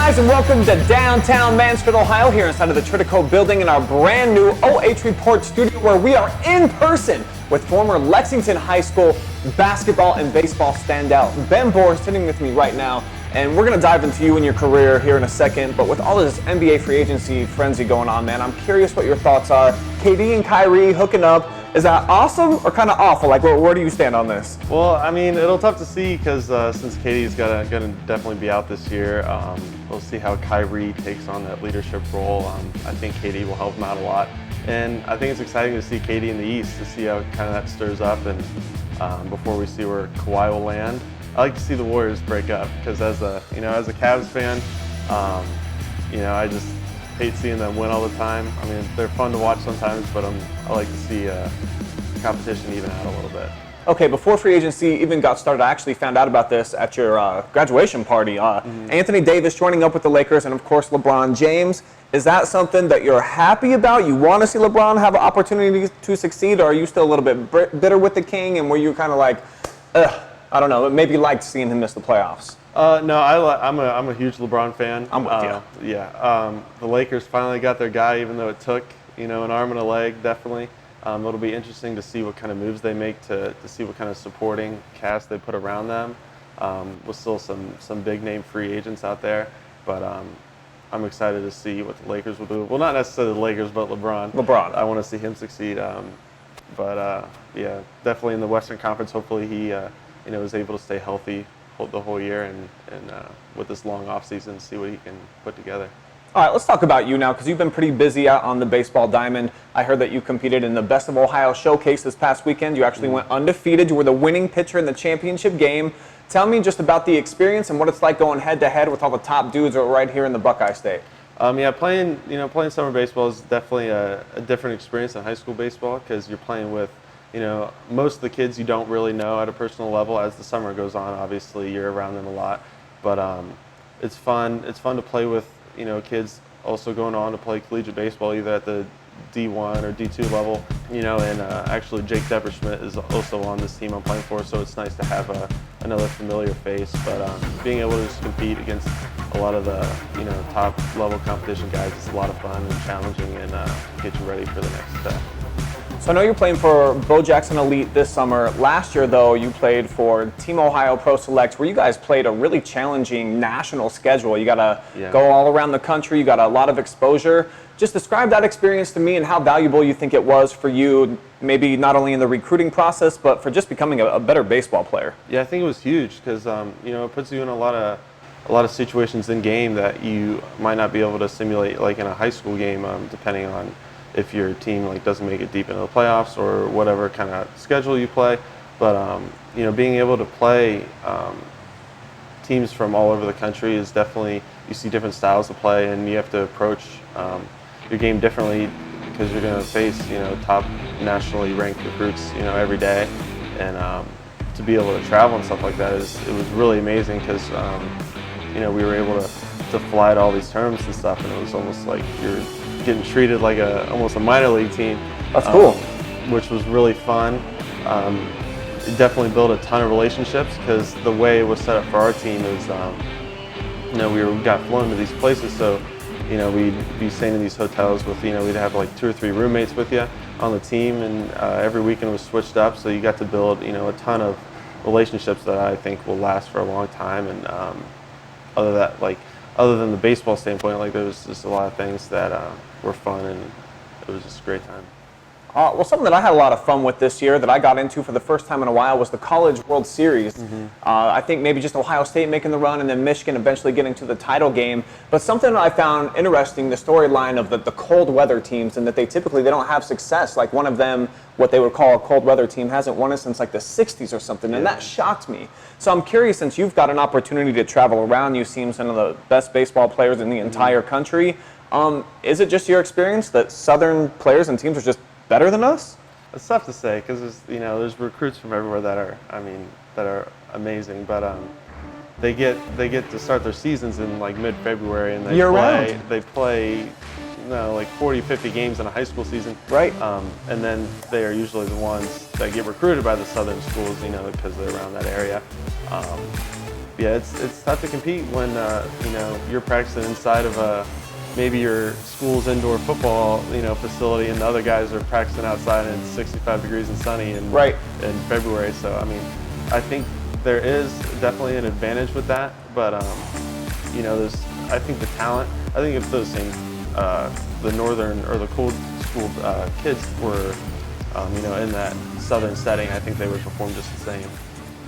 guys, and welcome to downtown Mansfield, Ohio, here inside of the Tritico building in our brand new OH.Report studio, where we are in person with former Lexington High School basketball and baseball standout Ben Vore sitting with me right now. And we're going to dive into you and your career here in a second, but with all this NBA free agency frenzy going on, man, I'm curious what your thoughts are. KD and Kyrie hooking up. Is that awesome or kind of awful? Like, where do you stand on this? Well, I mean, it'll tough to see because since KD's gonna definitely be out this year, we'll see how Kyrie takes on that leadership role. I think KD will help him out a lot, and I think it's exciting to see KD in the East to see how kind of that stirs up, and before we see where Kawhi will land. I like to see the Warriors break up because as a Cavs fan, I just hate seeing them win all the time. I mean, they're fun to watch sometimes, but I like to see competition even out a little bit. Okay, before free agency even got started, I actually found out about this at your graduation party. Anthony Davis joining up with the Lakers, and of course LeBron James. Is that something that you're happy about? You want to see LeBron have an opportunity to succeed, or are you still a little bit bitter with the King, and were you kind of like, I don't know, maybe liked seeing him miss the playoffs? No, I'm a huge LeBron fan. I'm with you. Yeah, the Lakers finally got their guy, even though it took an arm and a leg. Definitely, it'll be interesting to see what kind of moves they make to see what kind of supporting cast they put around them. With still some big name free agents out there, but I'm excited to see what the Lakers will do. Well, not necessarily the Lakers, but LeBron. I want to see him succeed. Yeah, definitely in the Western Conference. Hopefully he is able to stay healthy the whole year and with this long off season, see what he can put together. All right, let's talk about you now, because you've been pretty busy out on the baseball diamond. I heard that you competed in the Best of Ohio showcase this past weekend. You actually went undefeated. You were the winning pitcher in the championship game. Tell me just about the experience and what it's like going head to head with all the top dudes right here in the Buckeye State. Yeah, playing summer baseball is definitely a different experience than high school baseball, because you're playing with most of the kids you don't really know at a personal level. As the summer goes on, obviously you're around them a lot, but it's fun. It's fun to play with kids also going on to play collegiate baseball, either at the D1 or D2 level. And actually Jake Depperschmidt is also on this team I'm playing for, so it's nice to have another familiar face. But being able to just compete against a lot of the top level competition guys is a lot of fun and challenging, and get you ready for the next step. So I know you're playing for Bo Jackson Elite this summer. Last year, though, you played for Team Ohio Pro Select, where you guys played a really challenging national schedule. You got to go all around the country. You got a lot of exposure. Just describe that experience to me and how valuable you think it was for you, maybe not only in the recruiting process, but for just becoming a better baseball player. Yeah, I think it was huge because it puts you in a lot of situations in game that you might not be able to simulate like in a high school game, depending on if your team doesn't make it deep into the playoffs or whatever kind of schedule you play. But being able to play teams from all over the country is definitely, you see different styles of play, and you have to approach your game differently because you're going to face top nationally ranked recruits every day, and to be able to travel and stuff like that it was really amazing because we were able to fly to all these tournaments and stuff, and it was almost like you're getting treated like almost a minor league team. That's cool. Which was really fun. It definitely built a ton of relationships because the way it was set up for our team is, we got flown to these places, so we'd be staying in these hotels with, we'd have like 2 or 3 roommates with you on the team, and every weekend was switched up, so you got to build, a ton of relationships that I think will last for a long time. And other than the baseball standpoint, there was just a lot of things that were fun, and it was just a great time. Well, something that I had a lot of fun with this year that I got into for the first time in a while was the College World Series. I think maybe just Ohio State making the run and then Michigan eventually getting to the title game. But something that I found interesting, the storyline of the cold weather teams, and that they don't have success. Like one of them, what they would call a cold weather team, hasn't won it since like the 60s or something, and that shocked me. So I'm curious, since you've got an opportunity to travel around, you seem some of the best baseball players in the entire country. Is it just your experience that Southern players and teams are just better than us? It's tough to say because there's recruits from everywhere that are amazing, but they get to start their seasons in like mid-February, and they play like 40, 50 games in a high school season. Right. And then they are usually the ones that get recruited by the Southern schools, because they're around that area. Yeah, it's tough to compete when you know, you're practicing inside of maybe your school's indoor football, you know, facility, and the other guys are practicing outside and it's 65 degrees and sunny in February. So I mean, I think there is definitely an advantage with that, but you know, I think the talent. I think if those same the northern or the cold school kids were you know, in that southern setting, I think they would perform just the same.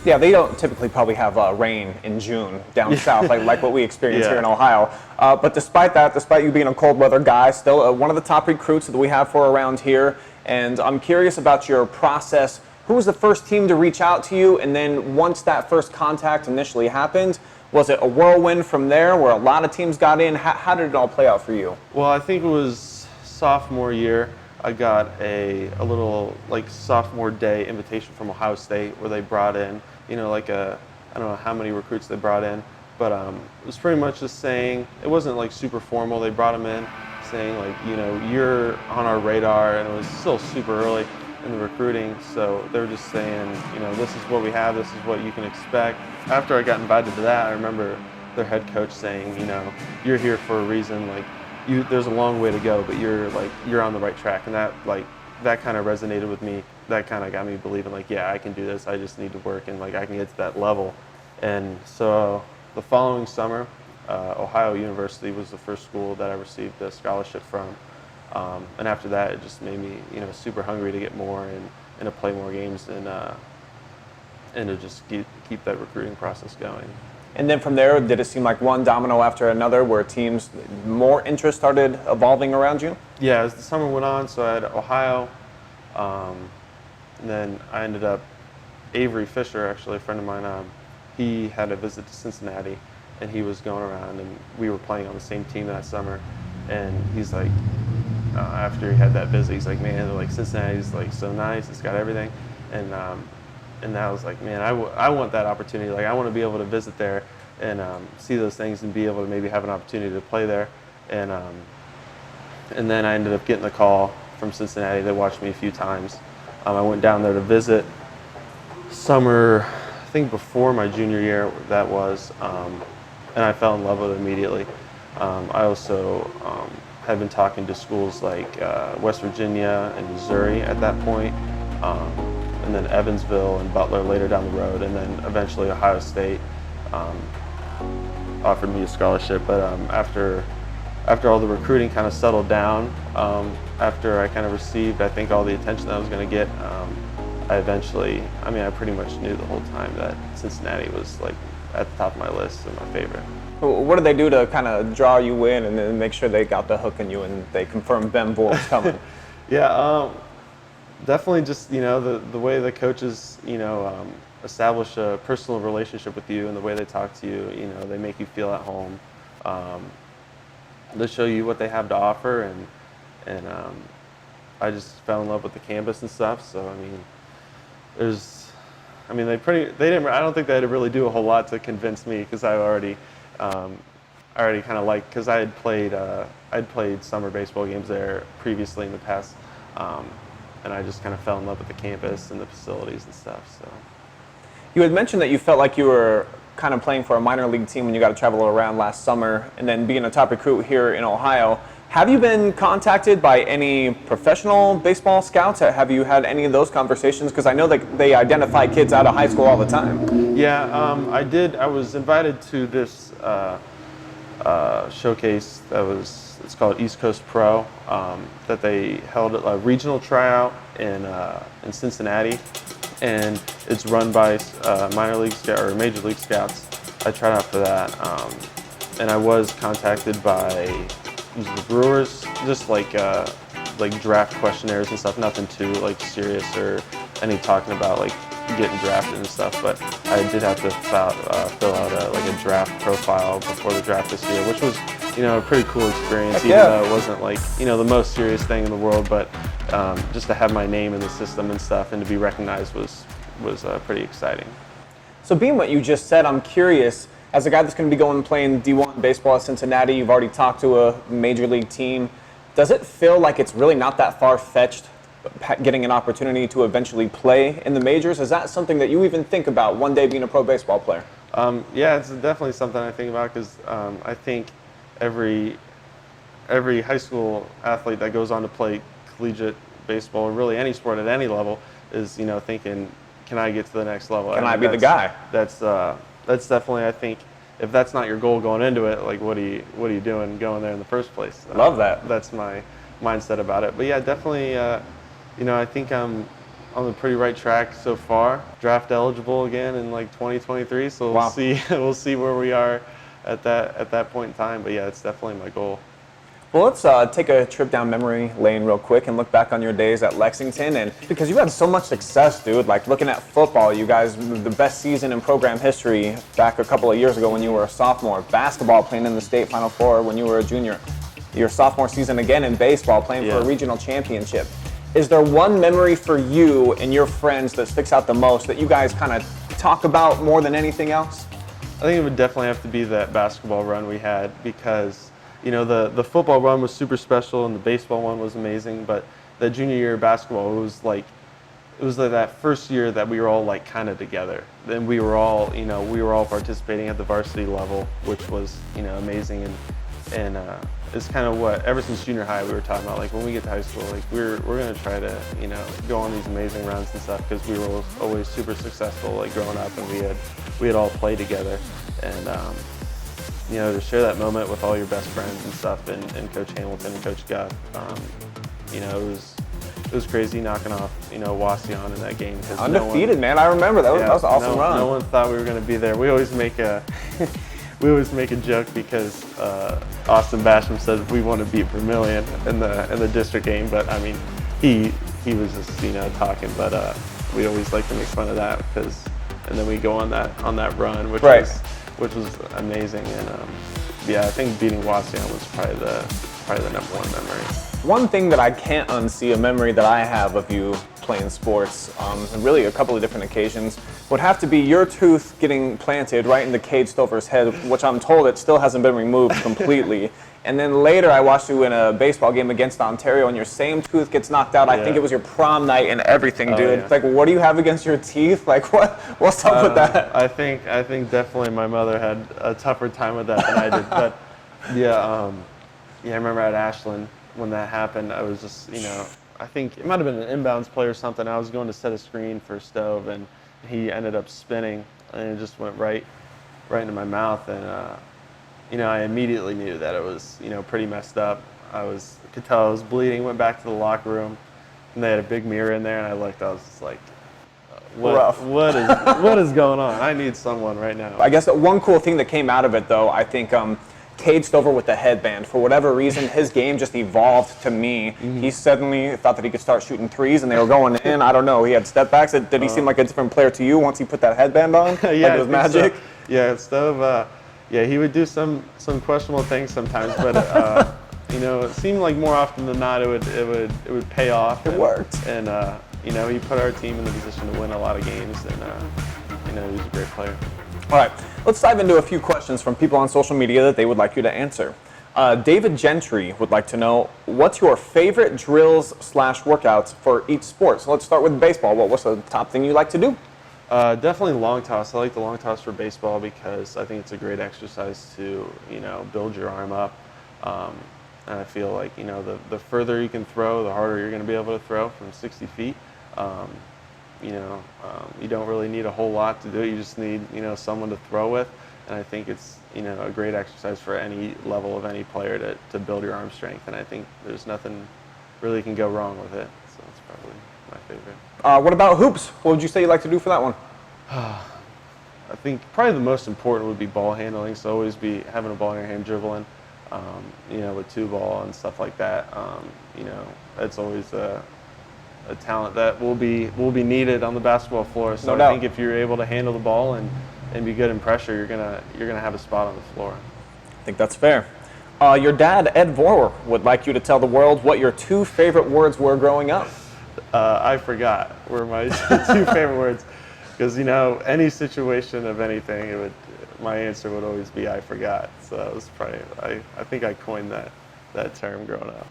Yeah, they don't typically probably have rain in June down south like what we experience here in Ohio. But despite that, despite you being a cold weather guy, still one of the top recruits that we have for around here. And I'm curious about your process. Who was the first team to reach out to you? And then once that first contact initially happened, was it a whirlwind from there where a lot of teams got in? How did it all play out for you? Well, I think it was sophomore year. I got a little like sophomore day invitation from Ohio State where they brought in, you know, like I don't know how many recruits they brought in, but it was pretty much just saying, it wasn't like super formal. They brought them in saying like, you know, you're on our radar, and it was still super early in the recruiting, so they were just saying, you know, this is what we have, this is what you can expect. After I got invited to that, I remember their head coach saying, you know, you're here for a reason, like there's a long way to go, but you're on the right track, and that kind of resonated with me. That kind of got me believing like, yeah, I can do this. I just need to work, and like I can get to that level. And so the following summer, Ohio University was the first school that I received a scholarship from. And after that, it just made me, you know, super hungry to get more and to play more games and to just keep that recruiting process going. And then from there, did it seem like one domino after another where teams, more interest started evolving around you? Yeah, as the summer went on, so I had Ohio, and then I ended up, Avery Fisher, actually a friend of mine, he had a visit to Cincinnati, and he was going around, and we were playing on the same team that summer, and he's like, after he had that visit, he's like, man, like Cincinnati's like so nice, it's got everything, and I was like, man, I want that opportunity. Like I want to be able to visit there and see those things and be able to maybe have an opportunity to play there, and then I ended up getting the call from Cincinnati. They watched me a few times. I went down there to visit summer, I think before my junior year that was, and I fell in love with it immediately. I also had been talking to schools like West Virginia and Missouri at that point, and then Evansville and Butler later down the road, and then eventually Ohio State offered me a scholarship. But after all the recruiting kind of settled down, after I kind of received, I think, all the attention that I was going to get, I pretty much knew the whole time that Cincinnati was like at the top of my list and my favorite. What did they do to kind of draw you in and then make sure they got the hook in you and they confirmed Ben Vore was coming? Yeah, definitely just, you know, the way the coaches, you know, establish a personal relationship with you, and the way they talk to you, you know, they make you feel at home. They show you what they have to offer, and I just fell in love with the campus and stuff. So I mean, I don't think they had to really do a whole lot to convince me, because I already kind of liked, because I'd played summer baseball games there previously in the past, and I just kind of fell in love with the campus and the facilities and stuff. So You had mentioned that you felt like you were kind of playing for a minor league team when you got to travel around last summer, and then being a top recruit here in Ohio. Have you been contacted by any professional baseball scouts? Have you had any of those conversations? Because I know that they identify kids out of high school all the time. Yeah, I did. I was invited to this showcase it's called East Coast Pro, that they held a regional tryout in Cincinnati, and it's run by minor league or major league scouts. I tried out for that, and I was contacted by the Brewers, just like draft questionnaires and stuff. Nothing too like serious or any talking about like getting drafted and stuff. But I did have to fill out a draft profile before the draft this year, which was, you know, a pretty cool experience. Even though it wasn't like, you know, the most serious thing in the world, but just to have my name in the system and stuff and to be recognized was pretty exciting. So being what you just said, I'm curious, as a guy that's going to be going and playing D1 baseball at Cincinnati, you've already talked to a major league team. Does it feel like it's really not that far-fetched getting an opportunity to eventually play in the majors? Is that something that you even think about one day being a pro baseball player? Yeah, it's definitely something I think about because I think every high school athlete that goes on to play collegiate baseball or really any sport at any level is thinking, can I get to the next level? Can I be the guy? That's definitely, I think, if that's not your goal going into it, like what are you doing going there in the first place? Love that. That's my mindset about it. But yeah, definitely, I think I'm on the pretty right track so far. Draft eligible again in like 2023, so wow. We'll see where we are at that point in time. But yeah, it's definitely my goal. Well, let's take a trip down memory lane real quick and look back on your days at Lexington. And because you had so much success, dude, like looking at football, you guys, the best season in program history back a couple of years ago when you were a sophomore. Basketball, playing in the state Final Four when you were a junior. Your sophomore season again in baseball, playing for a regional championship. Is there one memory for you and your friends that sticks out the most that you guys kind of talk about more than anything else? I think it would definitely have to be that basketball run we had because the football run was super special and the baseball one was amazing, but the junior year of basketball, it was like that first year that we were all like kind of together. Then we were all participating at the varsity level, which was amazing, and it's kind of what ever since junior high we were talking about, like when we get to high school, like we're gonna try to go on these amazing runs and stuff because we were always super successful like growing up, and we had all played together, and to share that moment with all your best friends and stuff, and Coach Hamilton and Coach Guff, it was crazy knocking off Wasion in that game. Undefeated, man. I remember that was an awesome run. No one thought we were going to be there. We always make a joke because Austin Basham said we want to beat Vermillion in the district game, but I mean he was just talking, but we always like to make fun of that and then we go on that run, which was amazing, and I think beating Wasion was probably the number one memory. One thing that I can't unsee, a memory that I have of you playing sports, and really a couple of different occasions, would have to be your tooth getting planted right into Cade Stover's head, which I'm told it still hasn't been removed completely. And then later I watched you in a baseball game against Ontario and your same tooth gets knocked out. I think it was your prom night and everything, dude. Yeah. It's like, what do you have against your teeth? Like, what's up with that? I think definitely my mother had a tougher time with that than I did. But I remember at Ashland when that happened, I was just, I think it might have been an inbounds play or something. I was going to set a screen for Stove, and he ended up spinning, and it just went right into my mouth, and I immediately knew that it was pretty messed up. Could tell I was bleeding. Went back to the locker room, and they had a big mirror in there, and I looked. I was just like, what is going on? I need someone right now. I guess that one cool thing that came out of it, though, I think Cade Stover with the headband. For whatever reason, his game just evolved to me. Mm-hmm. He suddenly thought that he could start shooting threes, and they were going in. I don't know. He had step backs. Did he seem like a different player to you once he put that headband on? Yeah, like it was magic. So. Yeah, Stove. He would do some questionable things sometimes, but it seemed like more often than not it would pay off. It worked. And he put our team in the position to win a lot of games, and he was a great player. All right, let's dive into a few questions from people on social media that they would like you to answer. David Gentry would like to know, what's your favorite drills/workouts for each sport? So let's start with baseball. What's the top thing you like to do? Definitely long toss. I like the long toss for baseball because I think it's a great exercise to build your arm up. And I feel like the further you can throw, the harder you're going to be able to throw from 60 feet. You don't really need a whole lot to do it. You just need someone to throw with, and I think it's a great exercise for any level of any player to build your arm strength. And I think there's nothing really can go wrong with it. So it's probably my favorite. What about hoops? What would you say you like to do for that one? I think probably the most important would be ball handling. So always be having a ball in your hand, dribbling, with two ball and stuff like that. It's always a talent that will be needed on the basketball floor. So I think if you're able to handle the ball and be good in pressure, you're gonna have a spot on the floor. I think that's fair. Your dad, Ed Vore, would like you to tell the world what your two favorite words were growing up. I forgot were my two favorite words, because any situation of anything, my answer would always be I forgot. So that was probably I think I coined that term growing up.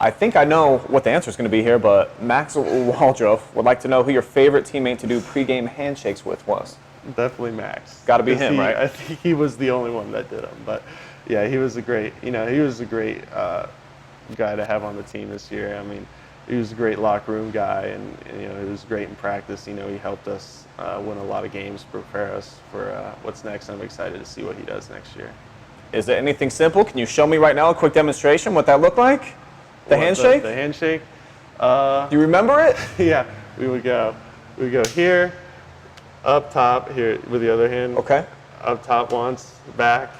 I think I know what the answer is going to be here, but Max Waldrop would like to know who your favorite teammate to do pregame handshakes with was. Definitely Max. Gotta be him, right? I think he was the only one that did them. But yeah, he was a great guy to have on the team this year. I mean, he was a great locker room guy, and he was great in practice. He helped us win a lot of games, prepare us for what's next. I'm excited to see what he does next year. Is it anything simple? Can you show me right now a quick demonstration what that looked like? The handshake? The handshake. Do you remember it? Yeah, we would go here, up top here with the other hand. Okay. Up top once, back,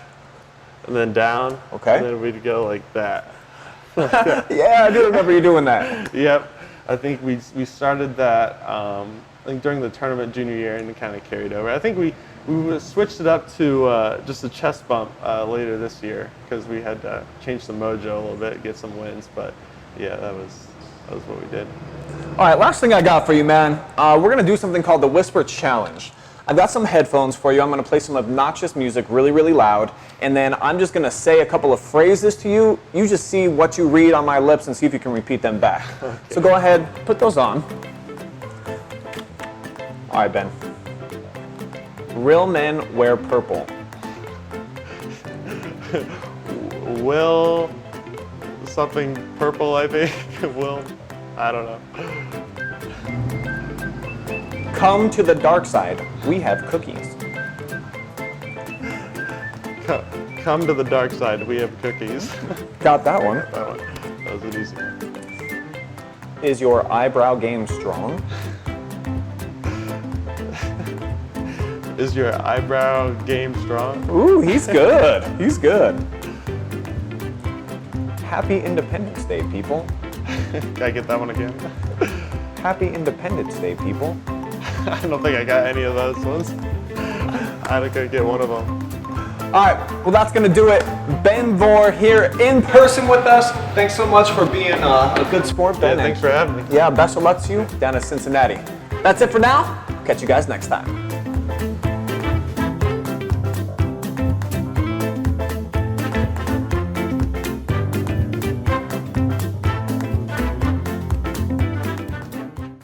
and then down. Okay. And then we'd go like that. Yeah, I do remember you doing that. Yep. I think we started that I think during the tournament junior year, and it kind of carried over. I think we switched it up to just a chest bump later this year because we had to change the mojo a little bit, get some wins. But yeah, that was what we did. All right, last thing I got for you, man. We're going to do something called the Whisper Challenge. I've got some headphones for you. I'm going to play some obnoxious music really, really loud, and then I'm just going to say a couple of phrases to you. You just see what you read on my lips and see if you can repeat them back. Okay. So go ahead, put those on. All right, Ben. Real men wear purple. Will something purple, I think. Will, I don't know. Come to the dark side. We have cookies. Come to the dark side. We have cookies. Got that one. That one. That was an easy one. Is your eyebrow game strong? Is your eyebrow game strong? Ooh, he's good. He's good. Happy Independence Day, people. Can I get that one again? Happy Independence Day, people. I don't think I got any of those ones. I could get one of them. All right, well, that's going to do it. Ben Vore here in person with us. Thanks so much for being a good sport, Ben. Yeah, thanks for having me. Yeah, best of luck to you down in Cincinnati. That's it for now. Catch you guys next time.